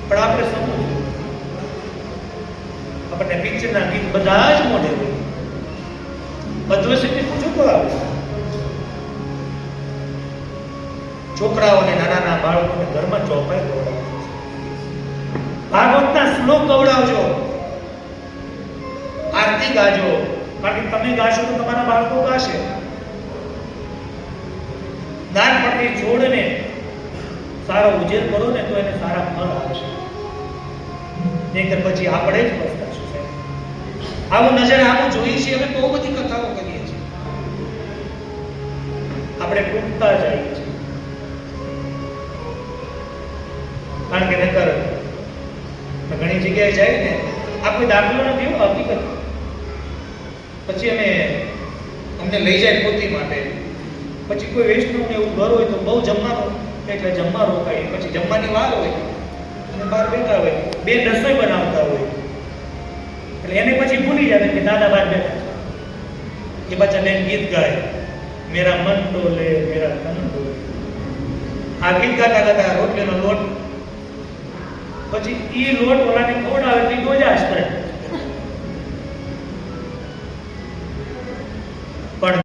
પણ આપણે સમજવું, આપણને પિક્ચરના ગીત બધા જ મોઢે હોય. અદ્વૈત પૂછો આવે છોકરાઓને, નાના બાળકોને ઘરમાં ચોપાઈ ગવડાવજો, ભાગવતના શ્લોક ગવડાવજો, આરતી ગાજો. કારણ કે તમે ગાશો તો તમારા બાળકો ગાશે. નાનપણથી છોડને સારો ઉછેર કરો ને તો એને સારા ફળ આવશે. નહીંતર પછી આપણે જ પસ્તાશું સાહેબ. આવું નજર આવું જોઈએ છીએ. અમે બહુ બધી કથાઓ કરીએ છીએ, આપણે ટૂંકતા જઈએ છીએ. કારણ કે નકર ઘણી જગ્યાએ જાય ને આપણે દાખલો નથી, હકીકત. પછી અમને લઈ જાય પોતી માટે, પછી કોઈ વૈષ્ણવને એવું ઘર હોય તો બહુ જમવાનું, એટલે જમવા રોકાય. પછી જમવાની વાર હોય અને બહાર બેઠા હોય, બે રસોઈ બનાવતા હોય, એટલે એને પછી ભૂલી જાય કે દાદા બહાર બેઠા છે. એ પાછા બેન ગીત ગાય, મેરા મન ડોલે મેરા તન ડોલે. આ ગીત ગાતા ગાતા રોટલીનો લોટ, પછી એ લોટ ઓલાને ખવડાવે એટલે ગોજાશ કરે.